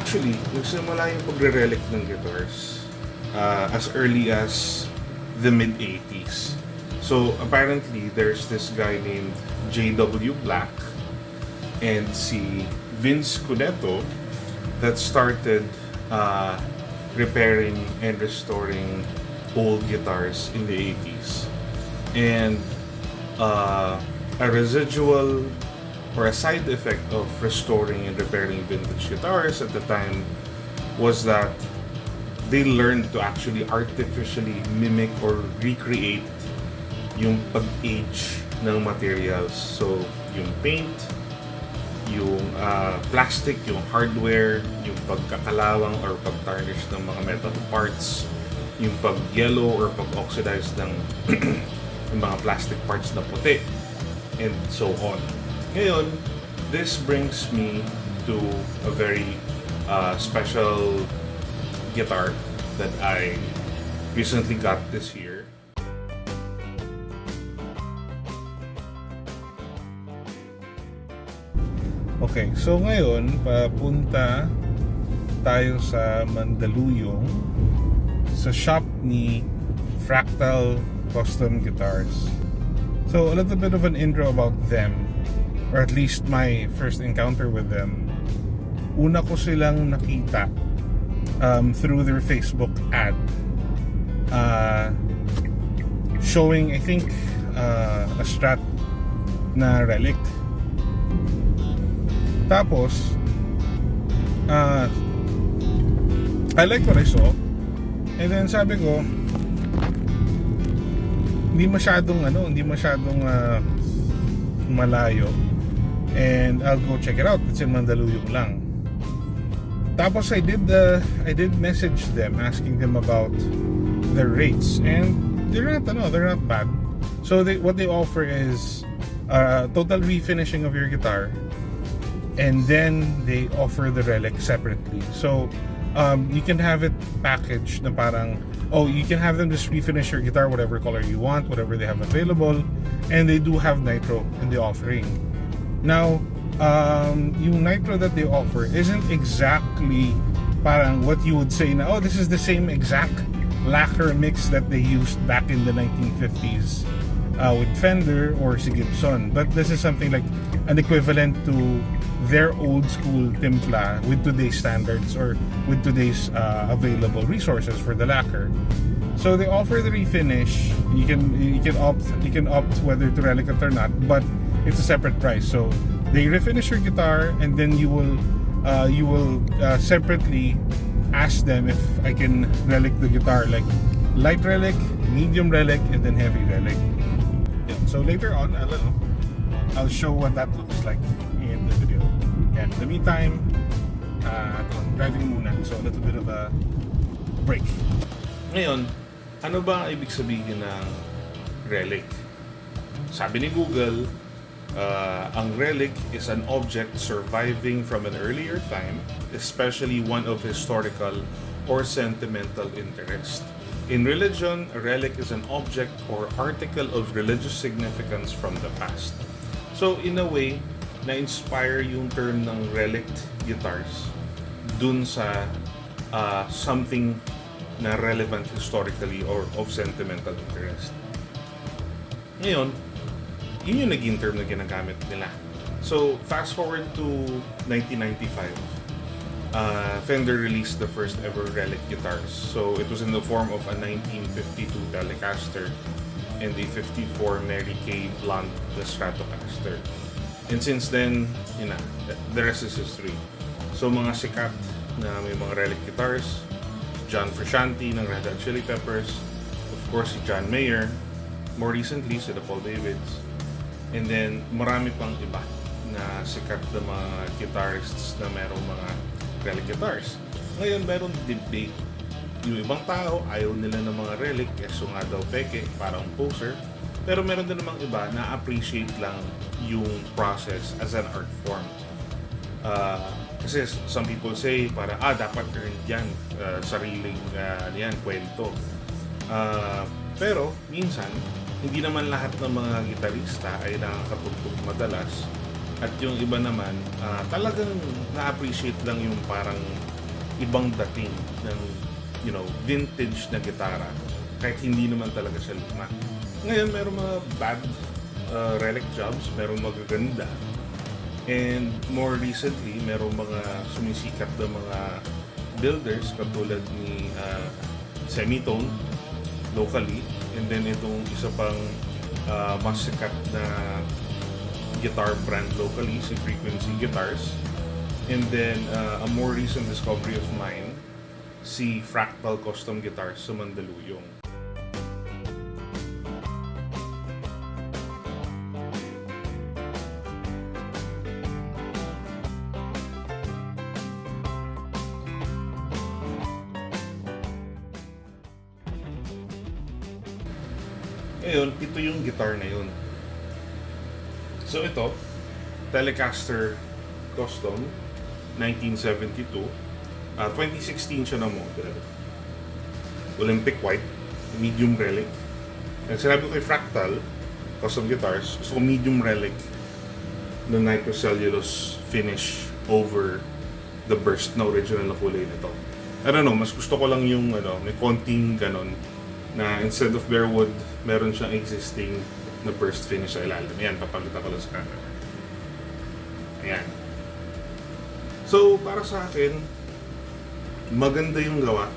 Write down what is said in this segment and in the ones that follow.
Actually, nagsimula yung pagre-relic ng guitars as early as the mid-80s. So, apparently, there's this guy named J.W. Black and si Vince Cudetto that started repairing and restoring old guitars in the 80s. And a residual or a side effect of restoring and repairing vintage guitars at the time was that they learned to actually artificially mimic or recreate yung pag-age ng materials. So, yung paint, yung plastic, yung hardware, yung pagkakalawang or pag-tarnish ng mga metal parts, yung pag-yellow or pag-oxidize ng yung mga plastic parts na puti, and so on. Ngayon, this brings me to a very special guitar that I recently got this year. Okay, so ngayon, papunta tayo sa Mandaluyong sa shop ni Fractal Custom Guitars. So, a little bit of an intro about them, or at least my first encounter with them. Una ko silang nakita through their Facebook ad showing, I think, a Strat na Relic. Tapos I liked what I saw, and then sabi ko, hindi masyadong malayo, and I'll go check it out. It's in Mandaluyong lang. Tapos I did message them asking them about their rates, and they're not bad. So what they offer is total refinishing of your guitar, and then they offer the relic separately. So you can have it packaged na parang, you can have them just refinish your guitar whatever color you want, whatever they have available, and they do have nitro in the offering. Now, yung nitro that they offer isn't exactly parang what you would say na, this is the same exact lacquer mix that they used back in the 1950s with Fender or si Gibson, but this is something like an equivalent to their old school timpla with today's standards or with today's available resources for the lacquer. So they offer the refinish. You can opt whether to relic it or not, but it's a separate price. So they refinish your guitar, and then you will separately ask them if I can relic the guitar, like light relic, medium relic, and then heavy relic. Yeah. So later on, I'll show what that looks like in the video. And in the meantime, I'm driving muna, so a little bit of a break. Ngayon, ano ba ang ibig sabihin ng relic? Sabi ni Google, ang relic is an object surviving from an earlier time, especially one of historical or sentimental interest. In religion, a relic is an object or article of religious significance from the past. So, in a way, na-inspire yung term ng relic guitars dun sa something na relevant historically or of sentimental interest. Ngayon, yun yung naging term na ginagamit nila. So, fast forward to 1995, Fender released the first ever Relic Guitars. So, it was in the form of a 1952 Telecaster and a 54 Mary Kay Blonde Stratocaster. And since then, the rest is history. So, mga sikat na may mga Relic Guitars, John Frusciante ng Red Hot Chili Peppers, of course si John Mayer, more recently si Paul Davids, and then marami pang iba na sikat na mga guitarists na merong mga Relic Guitars. Ngayon, meron debate. Yung ibang tao, ayaw nila ng mga Relic, so nga daw peke, parang poser. Pero meron din namang iba na appreciate lang yung process as an art form. Kasi some people say, dapat earned yan, sariling yan, kwento. Pero, minsan, hindi naman lahat ng mga gitarista ay nakakatugtog madalas. At yung iba naman, talagang na-appreciate lang yung parang ibang dating ng, vintage na gitara. Kahit hindi naman talaga siya luma. Ngayon, meron mga bad relic jobs, meron magaganda. And more recently, meron mga sumisikat na mga builders katulad ni Semitone locally. And then itong isa pang mas sikat na guitar brand locally, si Frequency Guitars. And then a more recent discovery of mine, si Fractal Custom Guitars sa Mandaluyong. Ngayon, ito yung guitar na yun. So ito, Telecaster Custom 1972. 2016 siya na model. Olympic white, medium relic. And sinabi ko kay Fractal Custom Guitars, gusto ko medium relic na nitrocellulose finish over the burst na original na kulay nito. I don't know, mas gusto ko lang yung may konting ganon na instead of bare wood, meron siyang existing na burst finish sa ilalim. Ayan, papalitan ko lang sa camera. Ayan. So, para sa akin, maganda yung gawa.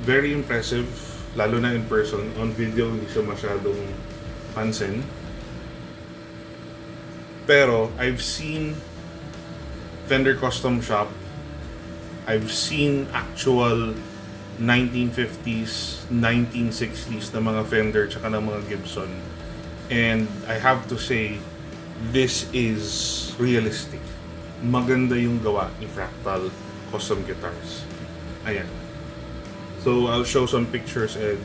Very impressive, lalo na in person. On video, hindi siya masyadong pansin. Pero, I've seen Fender Custom Shop. I've seen actual 1950s, 1960s na mga Fender tsaka ng mga Gibson. And I have to say, this is realistic. Maganda yung gawa ni Fractal Custom Guitars. Ayan. So, I'll show some pictures and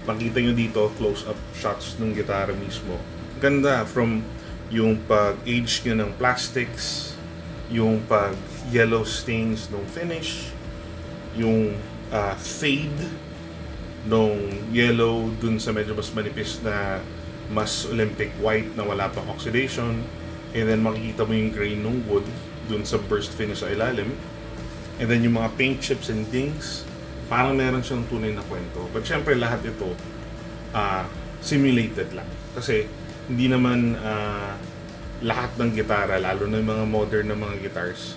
makita nyo dito, close-up shots ng gitara mismo. Ganda from yung pag-age nyo ng plastics, yung pag-yellow stains ng finish, yung fade nung yellow dun sa medyo mas manipis na mas Olympic white na wala pang oxidation, and then makikita mo yung grain ng wood dun sa burst finish sa ilalim, and then yung mga paint chips and dings, parang meron siyang tunay na kwento. But syempre lahat ito simulated lang kasi hindi naman lahat ng gitara, lalo na yung mga modern na mga guitars,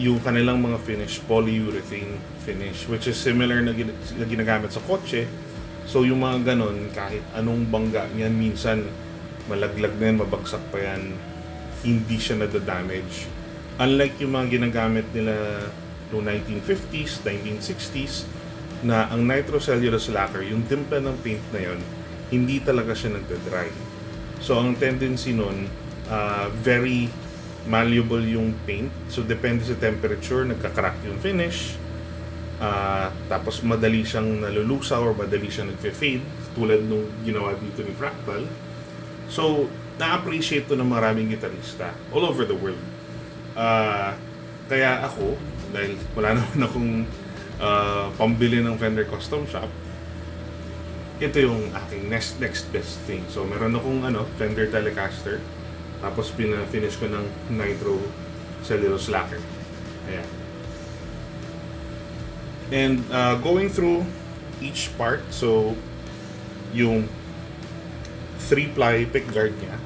yung kanilang mga finish, polyurethane finish, which is similar na ginagamit sa kotse. So yung mga ganon, kahit anong bangga niyan, minsan malaglag na yan, mabagsak pa yan, hindi siya nadadamage. Unlike yung mga ginagamit nila noong 1950s, 1960s, na ang nitrocellulose lacquer, yung timpla ng paint na yon, hindi talaga siya nagda-dry. So ang tendency nun, very malleable yung paint. So, depende sa temperature, nagka-crack yung finish. Tapos, madali siyang nalulusaw or madali siyang nagfe-fade, tulad nung ginawa dito ni Fractal. So, na-appreciate to ng maraming gitarista all over the world. Kaya ako, dahil wala naman akong pambili ng Fender Custom Shop, ito yung aking next best thing. So, meron akong Fender Telecaster. Tapos pina-finish ko ng nitro cellulose lacquer. Ayan. And going through each part, so yung 3-ply pickguard niya,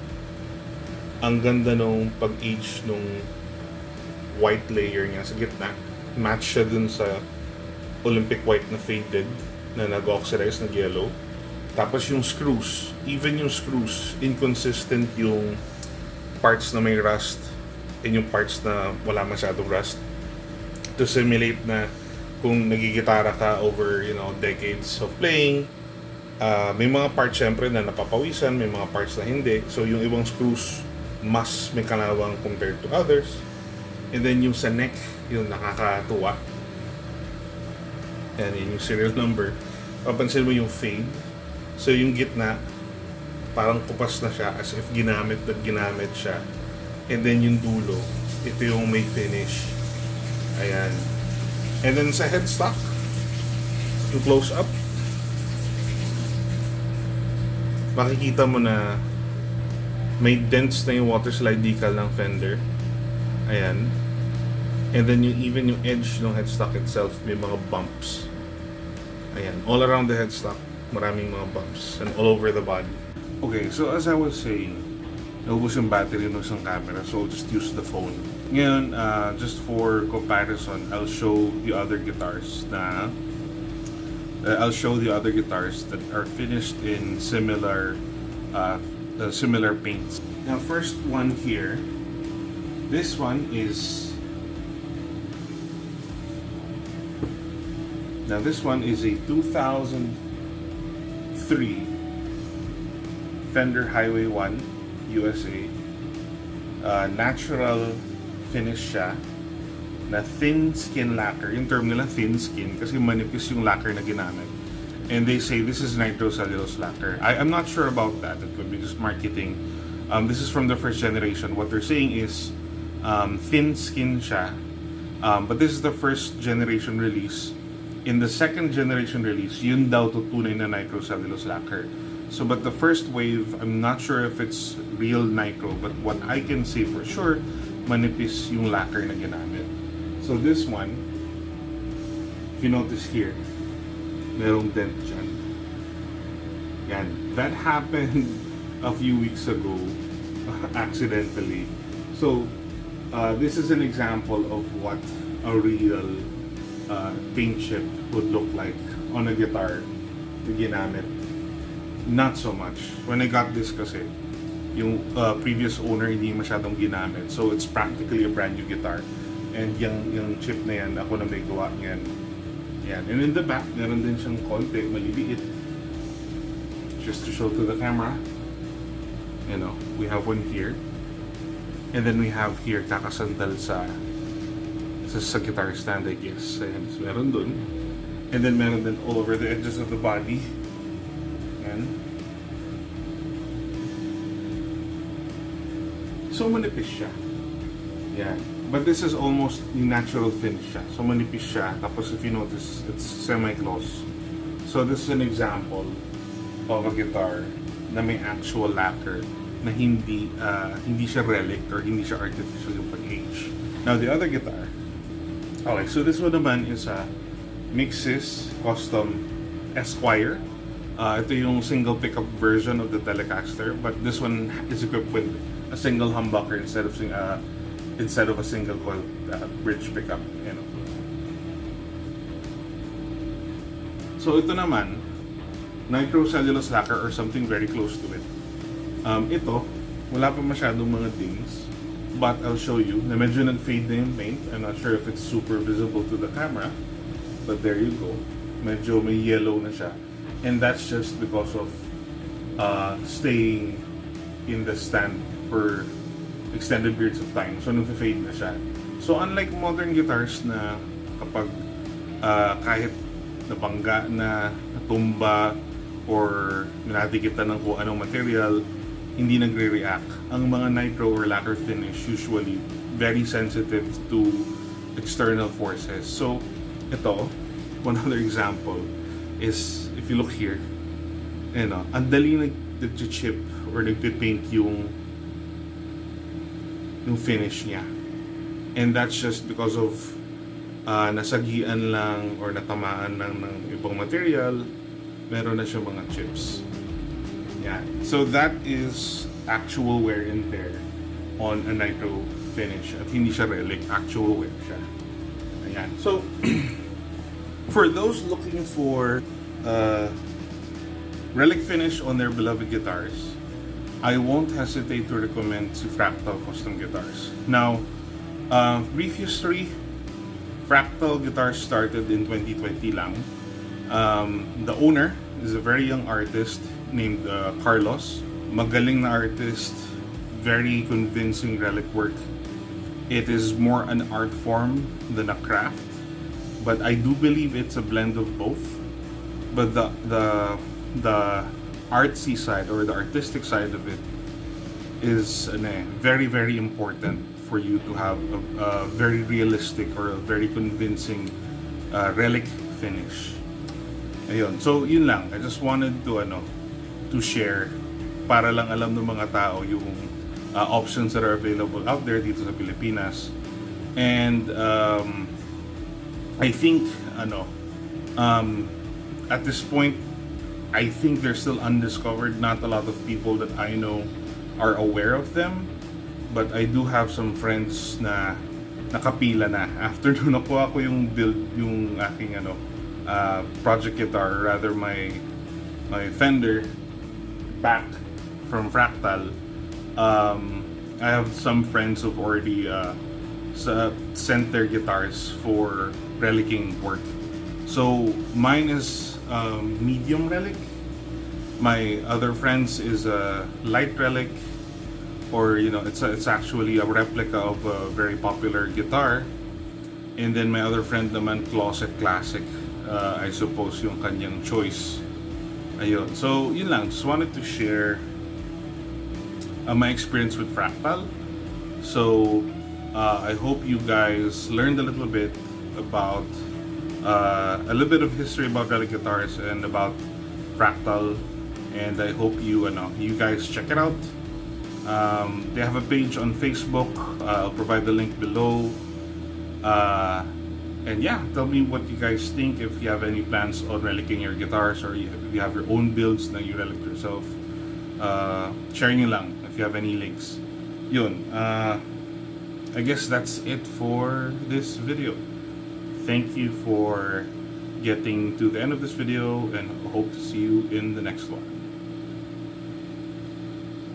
ang ganda nung pag-age nung white layer niya sa gitna. Match siya dun sa Olympic white na faded na nag-oxidize na yellow. Tapos yung screws, even yung screws, inconsistent yung parts na may rust and yung parts na wala masyadong rust, to simulate na kung nagigitara ka over decades of playing, may mga parts syempre na napapawisan, may mga parts na hindi. So yung ibang screws mas may kalawang compared to others. And then yung sa neck, yung nakakatuwa, and yung serial number, papansin mo yung fade. So yung gitna parang kupas na siya, as if ginamit siya. And then yung dulo, ito yung may finish. Ayan. And then sa headstock, yung close up, makikita mo na may dents na yung water slide decal ng Fender. Ayan. And then even yung edge ng headstock itself, may mga bumps. Ayan, all around the headstock, maraming mga bumps and all over the body. Okay, so as I was saying, naubos yung battery ng isang camera, so I'll just use the phone. Ngayon, just for comparison, I'll show the other guitars that are finished in similar paints. Now, first one here, this one is a 2003 Fender Highway 1 USA, natural finish siya na thin skin lacquer. Yung term nila thin skin kasi manipis yung lacquer na ginamit. And they say this is nitrocellulose lacquer. I'm not sure about that. It could be just marketing. This is from the first generation. What they're saying is thin skin siya. But this is the first generation release. In the second generation release, yun daw tutunay na nitrocellulose lacquer. So, but the first wave, I'm not sure if it's real nitro, but what I can say for sure, manipis yung lacquer na ginamit. So this one, if you notice here, merong dent dyan. Yan. That happened a few weeks ago, accidentally. So, this is an example of what a real paint chip would look like on a guitar na ginamit. Not so much. When I got this kasi, yung previous owner hindi masyadong ginamit. So, it's practically a brand new guitar. And yung chip na yan, ako na may gawa niyan. Yan. And in the back, meron din siyang konti, maliliit. Just to show to the camera. You know, we have one here. And then we have here, kakasandal sa guitar stand, I guess. Ayan, so meron dun. And then meron din all over the edges of the body. Yan. So manipis siya. Yan. But this is almost natural finish siya. So manipis siya. Tapos if you notice, it's semi-gloss. So this is an example of a guitar na may actual lacquer na hindi siya relic or hindi siya artificial yung pag-age. Now the other guitar, okay, so this one naman is a Mixis Custom Esquire. Ito yung single pickup version of the Telecaster, but this one is equipped with a single humbucker instead of a single coil bridge pickup. You know. So ito naman, nitrocellulose lacquer or something very close to it. Ito, wala pa masyadong mga dings, but I'll show you na medyo nag-fade na yung paint. I'm not sure if it's super visible to the camera, but there you go. Medyo may yellow na siya. And that's just because of staying in the stand for extended periods of time. So, nag-fade na siya. So, unlike modern guitars na kapag kahit nabangga na, natumba, or nadikitan ng kung anong material, hindi nagre-react. Ang mga nitro or lacquer finish usually very sensitive to external forces. So, ito, one other example is, if you look here, ang dali nag-chip or nag-paint yung finish niya. And that's just because of nasagian lang or natamaan lang ng ibang material, meron na siya mga chips. Yeah. So that is actual wear and tear on a nitro finish. At hindi siya relic, actual wear siya. Ayan. So, for those looking for relic finish on their beloved guitars, I won't hesitate to recommend si Fractal Custom Guitars. Now, brief history, Fractal Guitars started in 2020 lang. The owner is a very young artist named Carlos. Magaling na artist, very convincing relic work. It is more an art form than a craft, but I do believe it's a blend of both. But the artsy side or the artistic side of it is very, very important for you to have a very realistic or a very convincing relic finish. Ayun. So, yun lang. I just wanted to share para lang alam ng mga tao yung options that are available out there dito sa Pilipinas. And I think at this point, I think they're still undiscovered. Not a lot of people that I know are aware of them, but I do have some friends na nakapila na after nung nakuha ko yung build, yung aking project guitar, or rather my Fender back from Fractal. I have some friends who've already sent their guitars for relicing work. So mine is medium relic. My other friends is a light relic, or it's actually a replica of a very popular guitar. And then my other friend naman, closet classic, I suppose yung kanyang choice. Ayun. So yun lang, just wanted to share my experience with Fractal. So I hope you guys learned a little bit about a little bit of history about Relic Guitars and about Fractal, and I hope you guys check it out. They have a page on Facebook. I'll provide the link below. And yeah, tell me what you guys think, if you have any plans on relicing your guitars, or if you have your own builds that you relic yourself. Share nyo lang if you have any links. Yun. I guess that's it for this video. Thank you for getting to the end of this video, and hope to see you in the next one.